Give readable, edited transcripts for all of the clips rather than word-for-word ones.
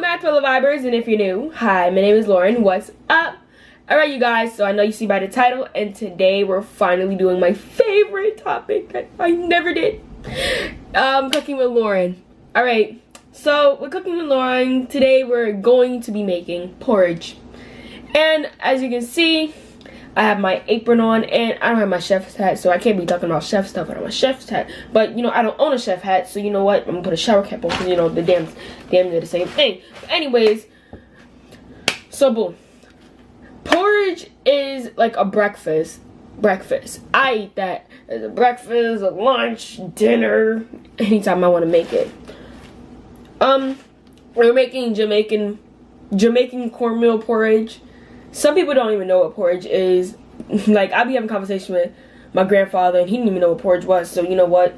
back, fellow vibers, and if you're new, hi, my name is Lauren. What's up? Alright, you guys, so I know you see by the title, and today we're finally doing my favorite topic that I never did. Cooking with Lauren. Alright, so with Cooking with Lauren, today we're going to be making porridge. And as you can see, I have my apron on, and I don't have my chef's hat, so I can't be talking about chef stuff without my chef's hat. But, you know, I don't own a chef hat, so you know what? I'm gonna put a shower cap on, because, you know, the damn they're the same thing. But anyways, so boom. Porridge is like a breakfast. I eat that as a breakfast, a lunch, dinner, anytime I want to make it. We're making Jamaican cornmeal porridge. Some people don't even know what porridge is. Like, I'll be having a conversation with my grandfather, and he didn't even know what porridge was. So you know what?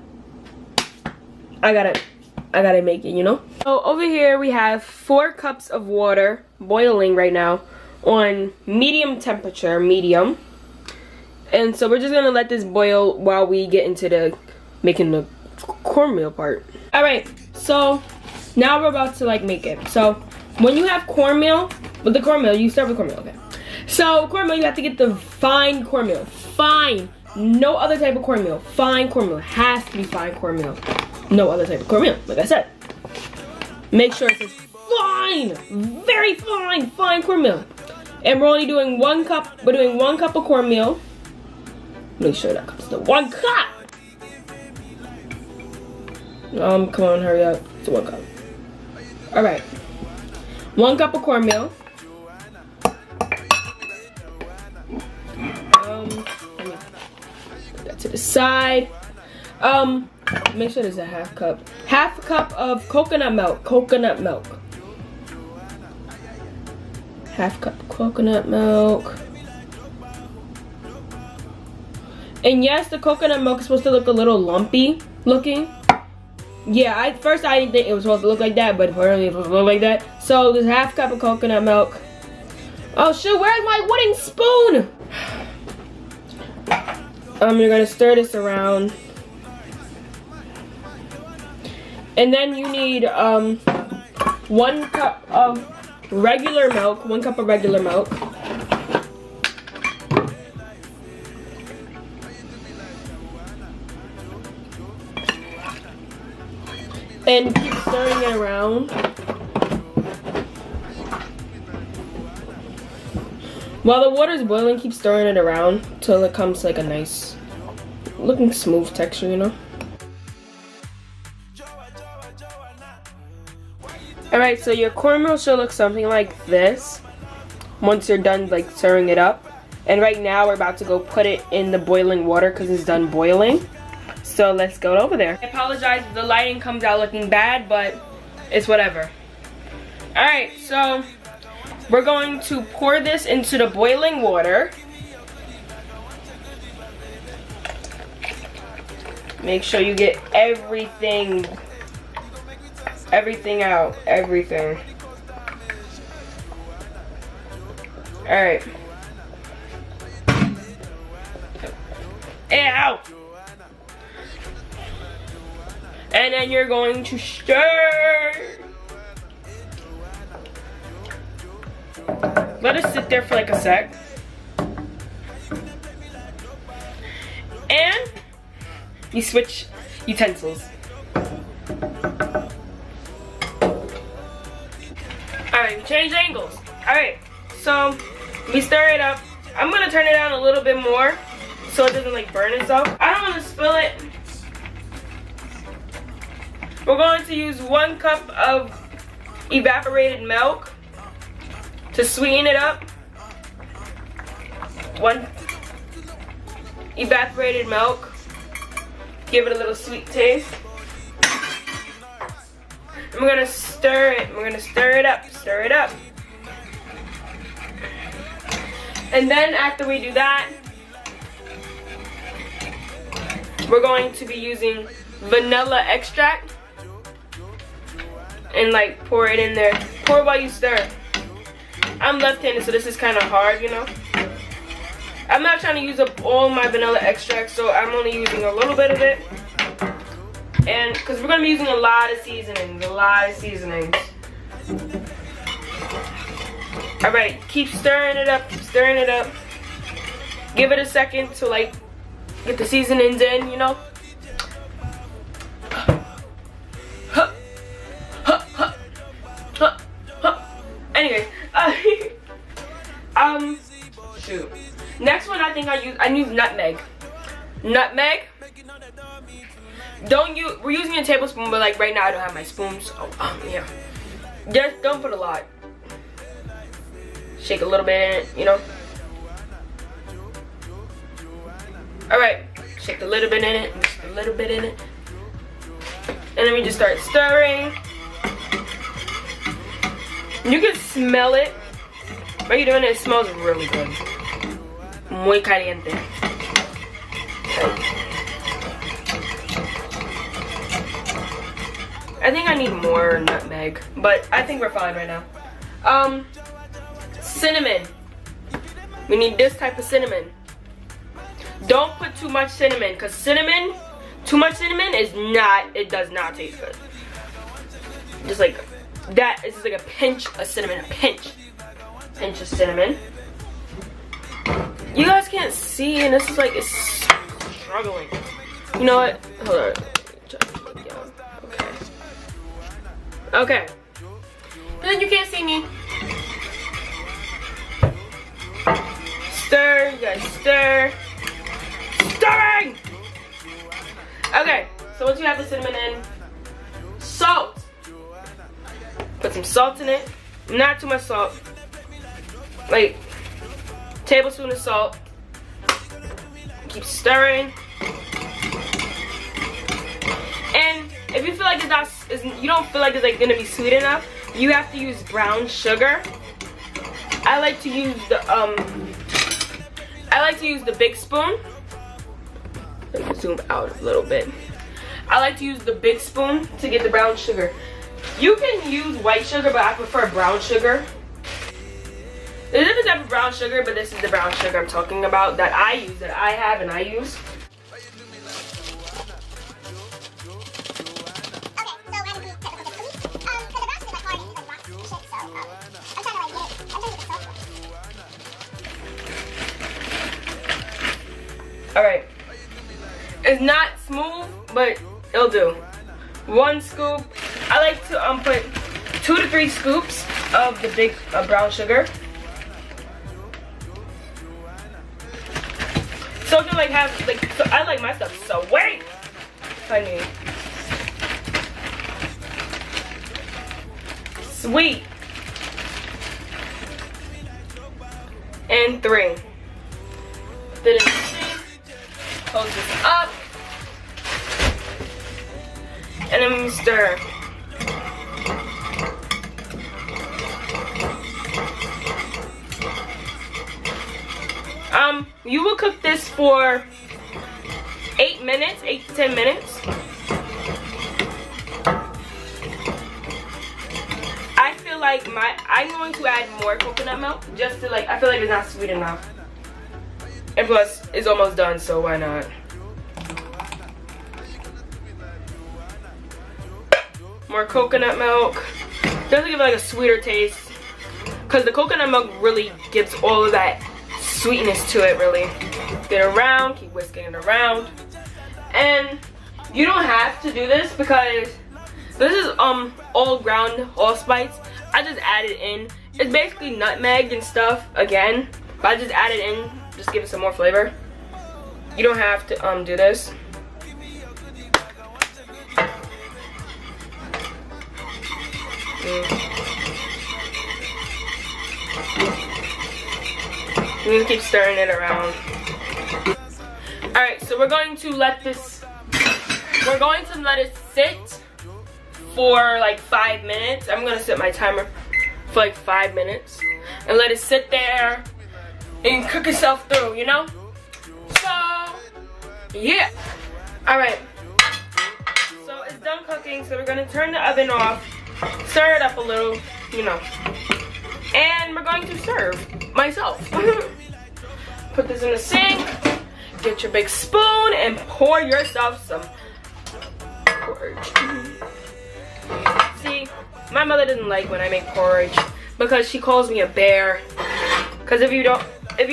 I gotta make it, you know? So over here we have 4 cups of water boiling right now on medium temperature, medium. And so we're just gonna let this boil while we get into the making the cornmeal part. Alright, so now we're about to like make it. So when you have cornmeal, with the cornmeal, you start with cornmeal, okay? So cornmeal, you have to get the fine cornmeal. Fine. No other type of cornmeal. Fine cornmeal. Has to be fine cornmeal. No other type of cornmeal, like I said. Make sure it's fine. Very fine cornmeal. And we're only doing 1 cup. We're doing 1 cup of cornmeal. Make sure that comes to 1 cup. Come on, hurry up. It's 1 cup. Alright. 1 cup of cornmeal. Let me put that to the side. Make sure there's a half cup. Half a cup of coconut milk. Half cup of coconut milk. And yes, the coconut milk is supposed to look a little lumpy looking. Yeah, at first I didn't think it was supposed to look like that, but apparently it was supposed to look like that. So there's half cup of coconut milk. Oh shoot, where's my wooden spoon? You're gonna stir this around. And then you need 1 cup of regular milk, 1 cup of regular milk. And keep stirring it around. While the water's boiling, keep stirring it around till it comes like a nice looking smooth texture, you know? Alright, so your cornmeal should look something like this once you're done like stirring it up. And right now we're about to go put it in the boiling water because it's done boiling. So let's go over there. I apologize if the lighting comes out looking bad, but it's whatever. Alright, so we're going to pour this into the boiling water. Make sure you get everything out, everything. Alright. Ow! And then you're going to stir. Let it sit there for like a sec. And you switch utensils. Alright, we change angles. Alright, so we stir it up. I'm gonna turn it down a little bit more so it doesn't like burn itself. I don't want to spill it. We're going to use 1 cup of evaporated milk to sweeten it up. 1 evaporated milk. Give it a little sweet taste. And we're gonna stir it. We're gonna stir it up. Stir it up. And then after we do that, we're going to be using vanilla extract. And like pour it in there. Pour while you stir. I'm left-handed, so this is kind of hard, you know. I'm not trying to use up all my vanilla extract, so I'm only using a little bit of it. And because we're going to be using a lot of seasonings, Alright, keep stirring it up, stirring it up. Give it a second to like get the seasonings in, you know. Anyway, shoot. Next one I think I use nutmeg. Nutmeg. Don't use, we're using a tablespoon, but like right now I don't have my spoons. So, yeah. Just don't put a lot. Shake a little bit in it, you know. Alright, shake a little bit in it, just a little bit in it. And then we just start stirring. You can smell it. While you're doing it, it smells really good. Muy caliente. I think I need more nutmeg, but I think we're fine right now. Cinnamon. We need this type of cinnamon. Don't put too much cinnamon, because cinnamon, too much cinnamon is not, it does not taste good. Just like that, it's just like a pinch of cinnamon, a pinch of cinnamon. You guys can't see, and this is like, it's struggling. You know what? Hold on. Okay. And then you can't see me. Stir, you guys stir. Stirring! Okay, so once you have the cinnamon in, salt. Put some salt in it. Not too much salt. Like, tablespoon of salt. Keep stirring. And if you feel like you don't feel like it's like gonna be sweet enough, you have to use brown sugar. I like to use the big spoon. Let me zoom out a little bit. I like to use the big spoon to get the brown sugar. You can use white sugar, but I prefer brown sugar. There's a different type of brown sugar, but this is the brown sugar I'm talking about that I use, that I have and I use. Alright. It's not smooth, but it'll do. 1 scoop. I like to put 2 to 3 scoops of the big brown sugar. So it can like have so I like my stuff so wait, honey. Sweet. And 3. Put it in the sink. Close this up. And then we stir. You will cook this for 8 minutes, 8 to 10 minutes. I feel like I'm going to add more coconut milk just to like, I feel like it's not sweet enough. And plus, it's almost done, so why not? More coconut milk. Just to give it like a sweeter taste. Because the coconut milk really gives all of that sweetness to it, really. Get around, keep whisking it around. And you don't have to do this because this is all ground allspice. I just added in. It's basically nutmeg and stuff again, but I just added in, just give it some more flavor. You don't have to do this. You need to keep stirring it around. Alright, so we're going to let it sit for like 5 minutes. I'm going to set my timer for like 5 minutes. And let it sit there and cook itself through, you know? So, yeah. Alright. So it's done cooking, so we're going to turn the oven off. Stir it up a little, you know. And we're going to serve myself. Put this in the sink. Get your big spoon and pour yourself some porridge. See, my mother didn't like when I make porridge, because she calls me a bear. Because if you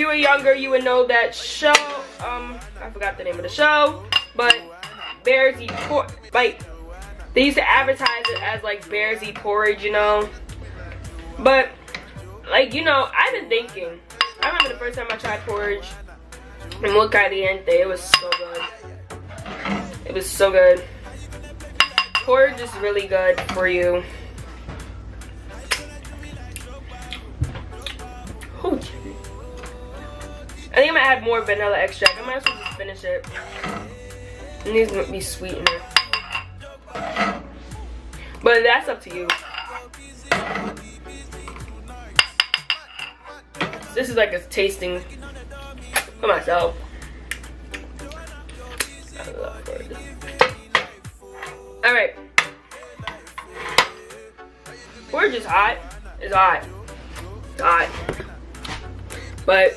were younger, you would know that show. I forgot the name of the show, but bears eat porridge. Like, they used to advertise it as like bears eat porridge, you know. But like, you know, I've been thinking. I remember the first time I tried porridge and muy caliente. It was so good. It was so good. Porridge is really good for you. Oh, I think I'm gonna add more vanilla extract. I might as well just finish it. It needs to be sweetener. But that's up to you. This is like a tasting for myself. I love porridge. Alright. Porridge is hot. It's hot. It's hot. But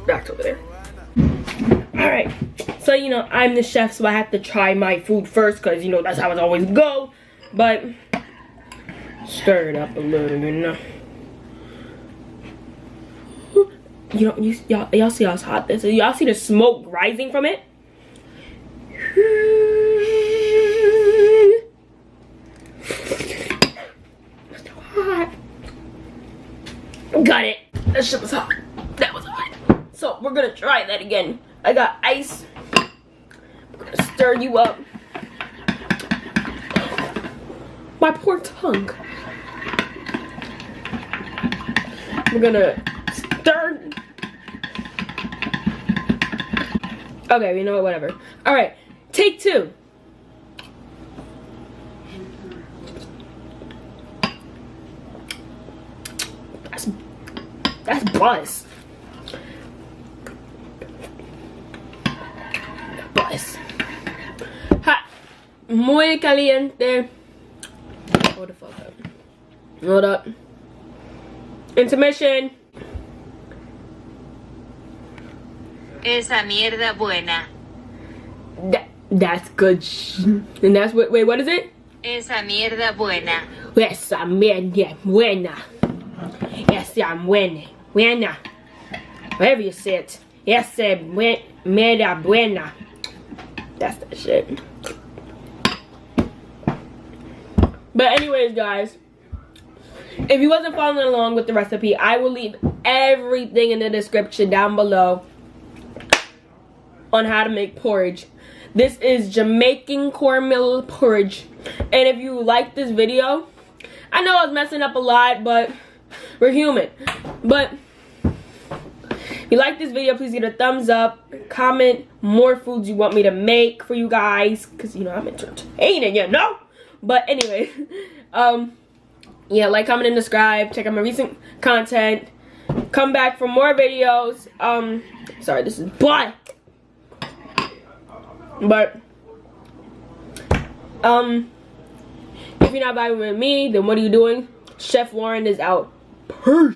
back to over there. Alright. So, you know, I'm the chef, so I have to try my food first, because, you know, that's how it always go. But stir it up a little, you know. You know, y'all see how hot this is? Y'all see the smoke rising from it? It's so hot. Got it. That shit was hot. That was hot. So we're gonna try that again. I got ice. I'm gonna stir you up. My poor tongue. We're gonna stir. Okay, you know what, whatever. Alright, take two. That's buzz. Buzz. Hot. Muy caliente. Hold the fuck up. Hold up. Intermission. Esa mierda buena. That's good. And that's what, wait, what is it? Esa mierda buena. Esa mierda buena. Esa buena. Whatever you say it. Esa mierda buena. That's that shit. But anyways, guys, if you wasn't following along with the recipe, I will leave everything in the description down below on how to make porridge. This is Jamaican cornmeal porridge. And if you like this video, I know I was messing up a lot, but we're human. But if you like this video, please give it a thumbs up. Comment more foods you want me to make for you guys, because you know I'm entertaining, you know. But anyway, yeah, like, comment, and subscribe. Check out my recent content. Come back for more videos. Sorry, this is blah. But if you're not vibing with me, then what are you doing? Chef Lauren is out. Peace.